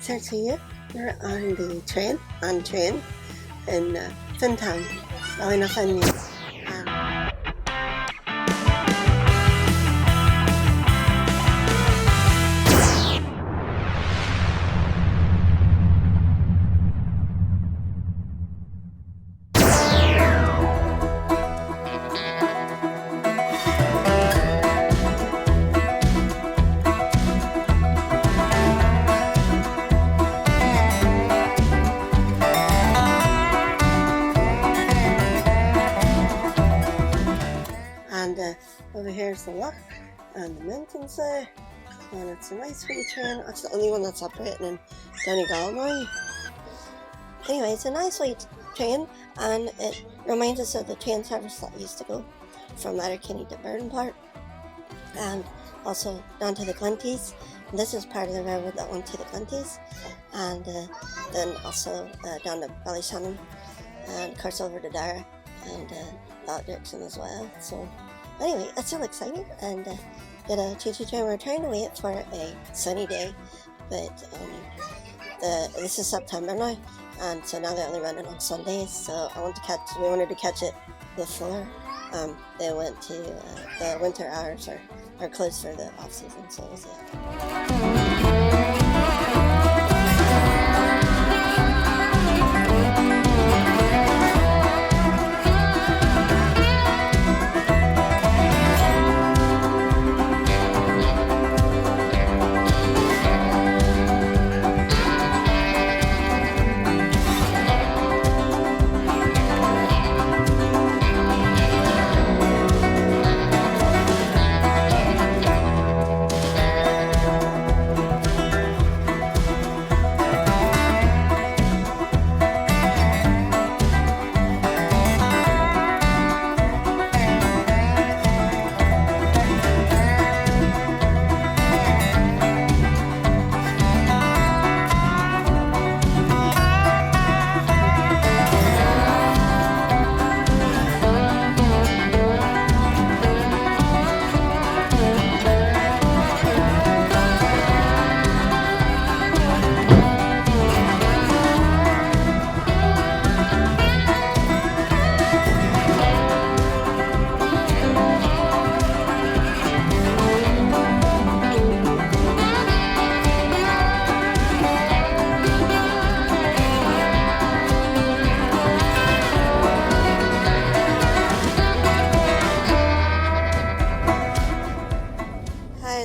Saoirse, we're on the train, in Fintown, Lough Finn. Over here is the loch and the mountains there, and it's a nice wee train. It's the only one that's operating in Donegal now. Anyway, it's a nice wee train, and it reminds us of the train service that used to go from Letterkenny to Burnport, and also down to the Glenties. And this is part of the railroad that went to the Glenties, and then also down to Ballyshannon, and of course over to Dara and that direction as well. So anyway, it's still exciting, and get a choo-choo train. We're trying to wait for a sunny day, but this is September now, and so now they're only running on Sundays. So we wanted to catch it before they went to the winter hours are closed for the off season. So we'll see.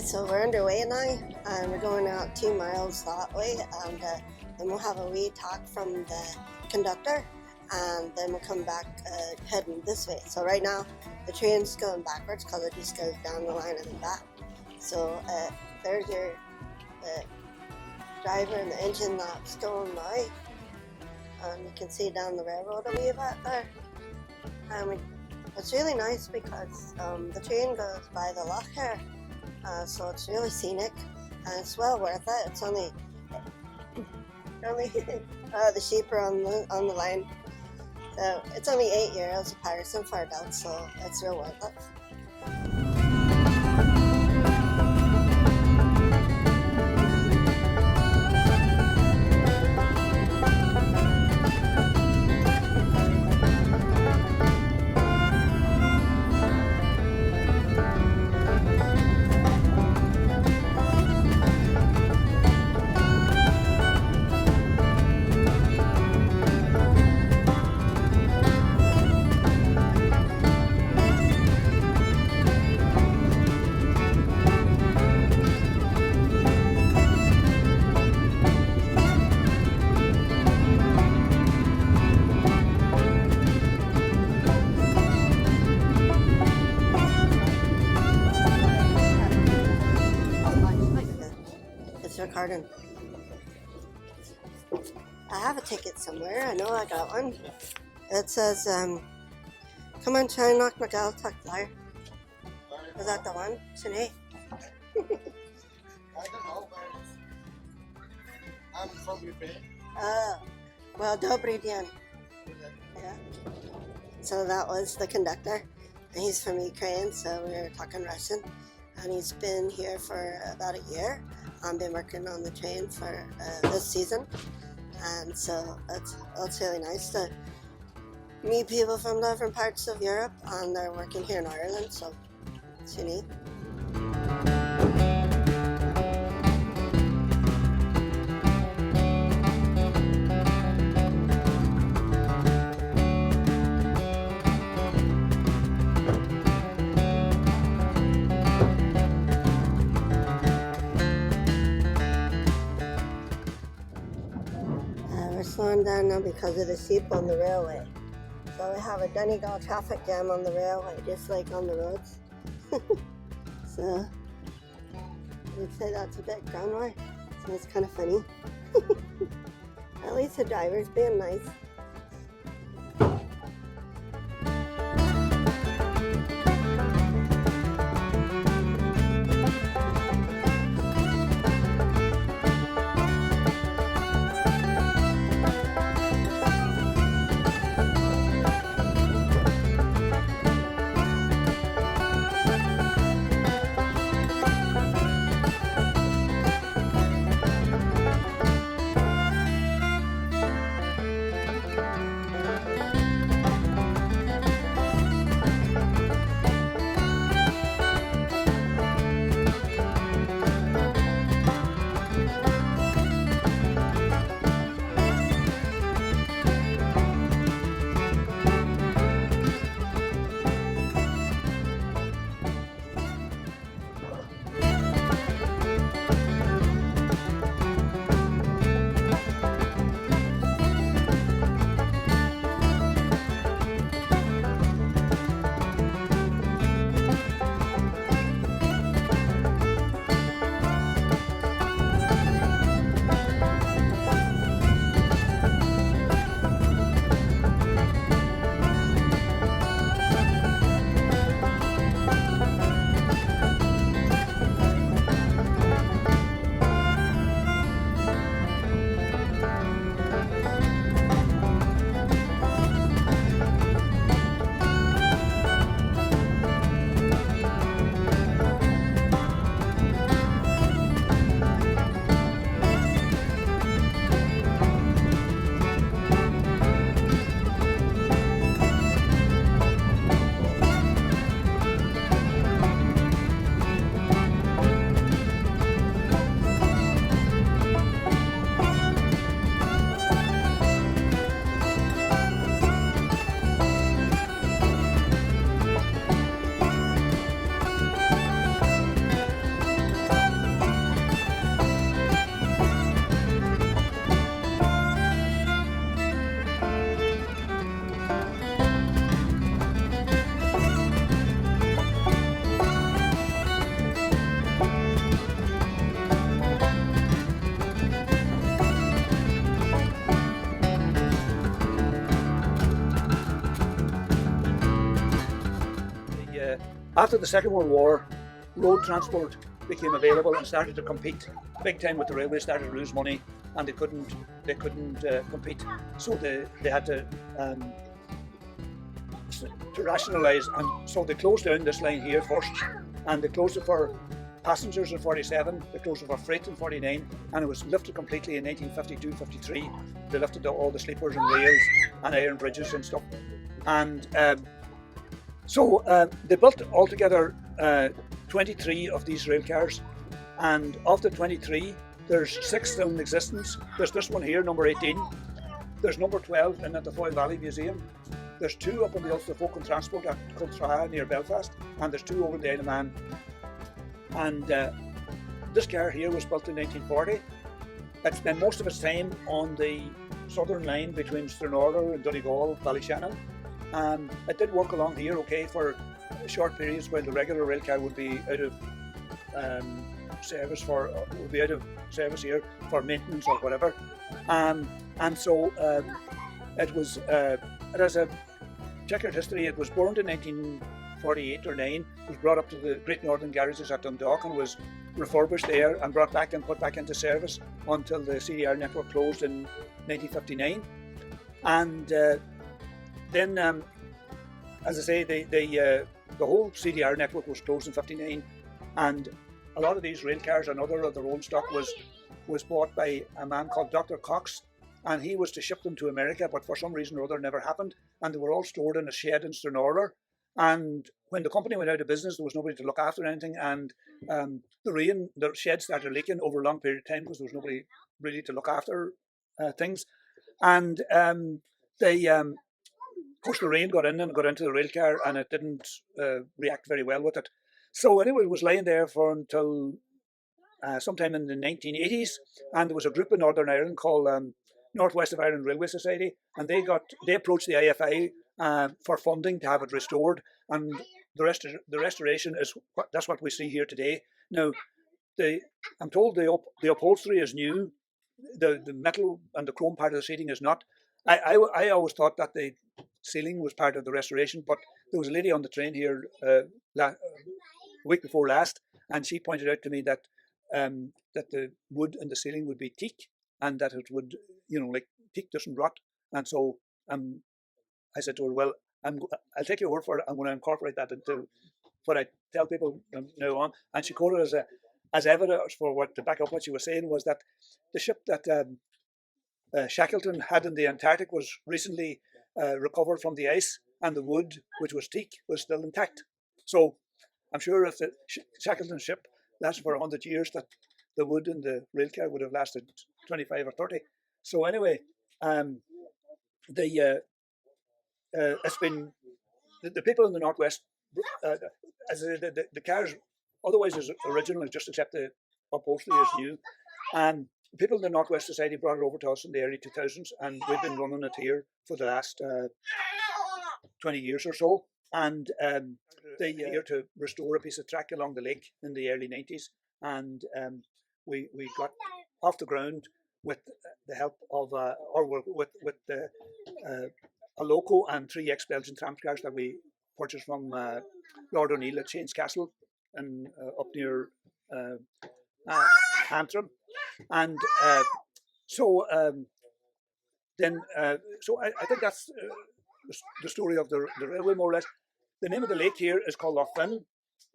So we're underway now, and we're going out 2 miles that way, and then we'll have a wee talk from the conductor, and then we'll come back heading this way. So right now the train's going backwards because it just goes down the line and then back. So there's your driver and the engine that's going now, and you can see down the railroad a wee bit there. It's really nice because the train goes by the loch here. So it's really scenic, and it's well worth it. It's only the sheep are on the line. So it's only €8 a person for adults, so it's real worth it. Recording. I have a ticket somewhere. I know I got one. It says, come on, try knock nGaeltacht there. Is that the one? Sinead? I don't know, but I'm from Ukraine. Oh, well, dobry dzień. Yeah. So that was the conductor, and he's from Ukraine, so we were talking Russian. and he's been here for about a year and been working on the train for this season. And so it's really nice to meet people from different parts of Europe, and they're working here in Ireland, so it's unique. We're slowing down now because of the sheep on the railway. So we have a Donegal traffic jam on the railway, just like on the roads. So I'd say that's a bit groundway, so it's kind of funny. At least the driver's being nice. After the Second World War, road transport became available and started to compete big time with the railway. Started to lose money, and they couldn't compete. So they had to rationalise, and so they closed down this line here first, and they closed it for passengers in 47, they closed it for freight in 49, and it was lifted completely in 1952-53. They lifted all the sleepers and rails and iron bridges and stuff, and so they built altogether 23 of these rail cars, and of the 23, there's 6 still in existence. There's this one here, number 18. There's number 12 in at the Foyle Valley Museum. There's 2 up in the Ulster Folk and Transport at Cultraha near Belfast, and there's 2 over in the Isle of Man. And this car here was built in 1940. It spent most of its time on the southern line between Stranorder and Donegal, Ballyshannon. It did work along here okay for short periods while the regular rail car would be out of service here for maintenance or whatever. And so it was it has a checkered history. It was burned in 1948 or 9. It was brought up to the Great Northern Garages at Dundalk and was refurbished there and brought back and put back into service until the CDR network closed in 1959. And then, as I say, the whole CDR network was closed in 59, And a lot of these rail cars and other of their own stock was bought by a man called Dr. Cox, and he was to ship them to America, but for some reason or other never happened, and they were all stored in a shed in Stranorlar. And when the company went out of business, there was nobody to look after anything, and the shed started leaking over a long period of time because there was nobody really to look after things. And of course, the rain got in and got into the rail car, and it didn't react very well with it. So anyway, it was lying there for until sometime in the 1980s, and there was a group in Northern Ireland called Northwest of Ireland Railway Society, and they approached the IFI for funding to have it restored, and the restoration that's what we see here today. Now, I'm told the upholstery is new, the metal and the chrome part of the seating is not. I always thought that the ceiling was part of the restoration, but there was a lady on the train here week before last, and she pointed out to me that the wood in the ceiling would be teak, and that it would, like teak doesn't rot. And so I said to her, well, I'll take your word for it. I'm going to incorporate that into what I tell people from now on. And she quoted as evidence for what to back up what she was saying was that the ship that Shackleton had in the Antarctic was recently recovered from the ice, and the wood, which was teak, was still intact. So I'm sure if the Shackleton ship lasted for 100 years, that the wood in the rail car would have lasted 25 or 30. So anyway, it's been the people in the Northwest, as the cars otherwise is original, just except the upholstery is new. And people in the Northwest Society brought it over to us in the early 2000s, and we've been running it here for the last 20 years or so. And they here to restore a piece of track along the lake in the early 90s, and we got off the ground with the help of a loco and 3 ex-Belgian tram cars that we purchased from Lord O'Neill at Shane's Castle and up near Antrim. And so I think that's the story of the railway, more or less. The name of the lake here is called Lough Finn,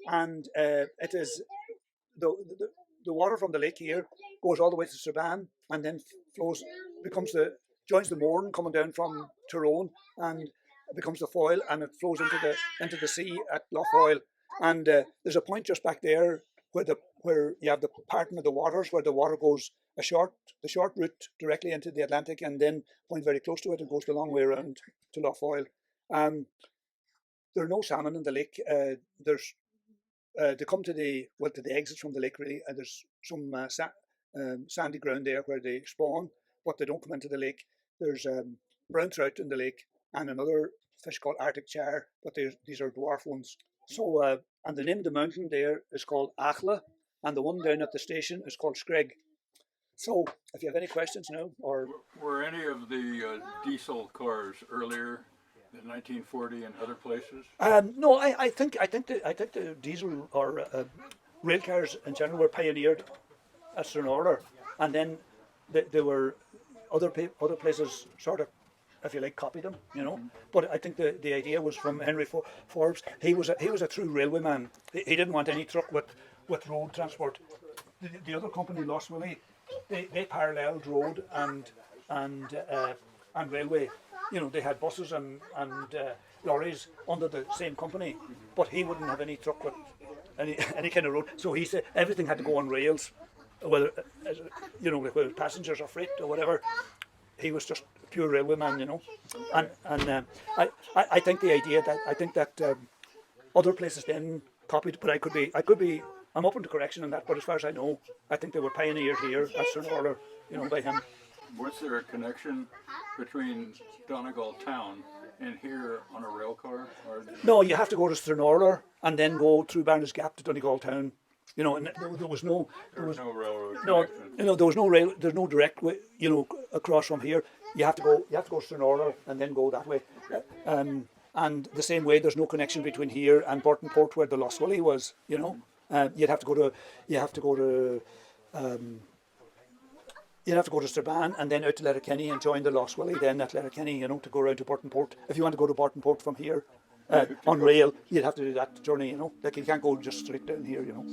and it is the water from the lake here goes all the way to Strabane and then joins the Mourne coming down from Tyrone, and it becomes the Foyle, and it flows into the sea at Lough Foyle. And there's a point just back there where you have the parting of the waters, where the water goes the short route directly into the Atlantic, and then point very close to it, it goes the long way around to Lough Foyle. There are no salmon in the lake. They come to the exits from the lake, really. There's some sandy ground there where they spawn, but they don't come into the lake. There's brown trout in the lake and another fish called Arctic char, but these are dwarf ones. So, and the name of the mountain there is called Achle, and the one down at the station is called Screg. So, if you have any questions now, or were any of the diesel cars earlier in 1940 and other places? No, I think the diesel or rail cars in general were pioneered at Stranorlar, and then there were other places sort of, if you like, copied them, But I think the idea was from Henry Forbes. He was a true railwayman. He didn't want any truck with road transport. The other company, Lost Willie, they paralleled road and railway. They had buses and lorries under the same company, but he wouldn't have any truck with any kind of road. So he said everything had to go on rails, whether whether it was passengers or freight or whatever. He was just a pure railwayman, And I think the idea that other places then copied, but I could be. I'm open to correction on that, but as far as I know, I think they were pioneered here at Stranorlar, by him. Was there a connection between Donegal town and here on a rail car? No, you have to go to Stranorlar and then go through Barnes Gap to Donegal town. And there was no railroad connection. There was no rail. There's no direct way, across from here. You have to go Stranorlar and then go that way. And the same way, there's no connection between here and Burtonport, where the Lost Willie was. You'd have to go to Strabane and then out to Letterkenny and join the Lost Willie then at Letterkenny, to go around to Burtonport. If you want to go to Burtonport from here, on rail, you'd have to do that journey, you know. Like you can't go just straight down here, you know.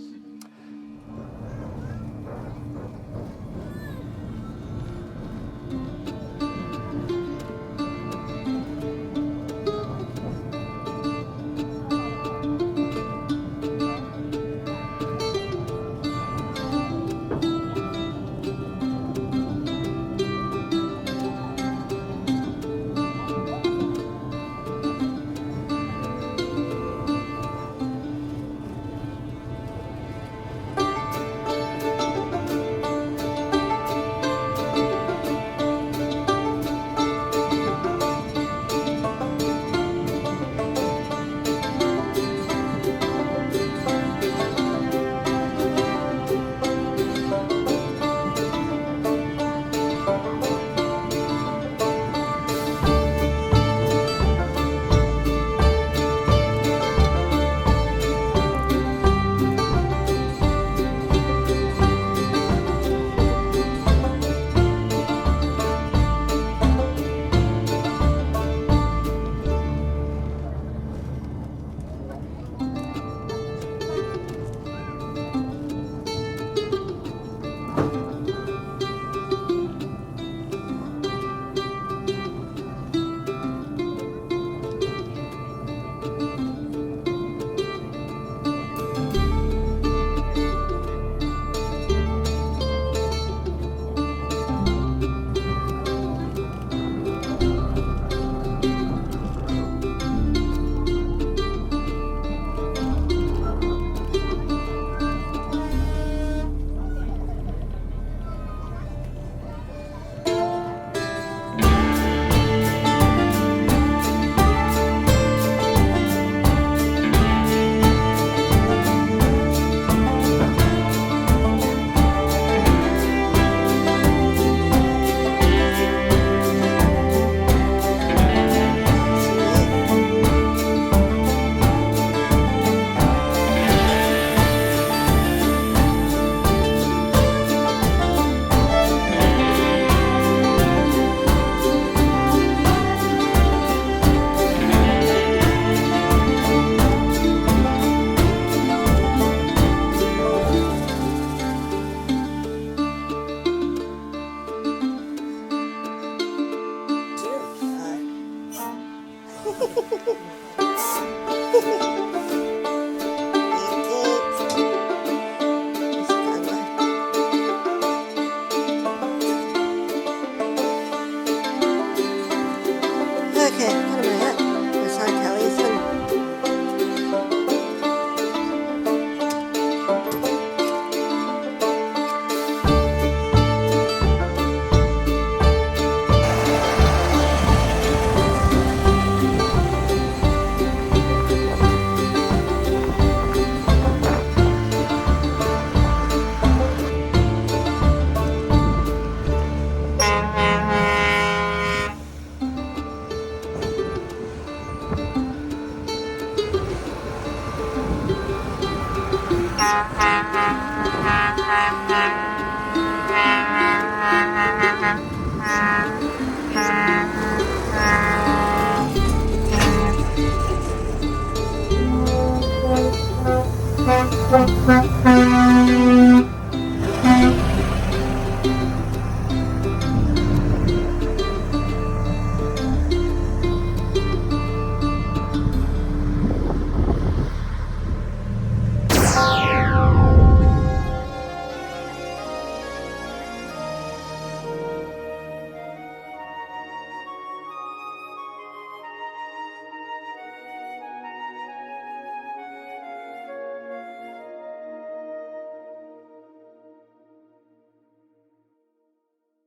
Thank you.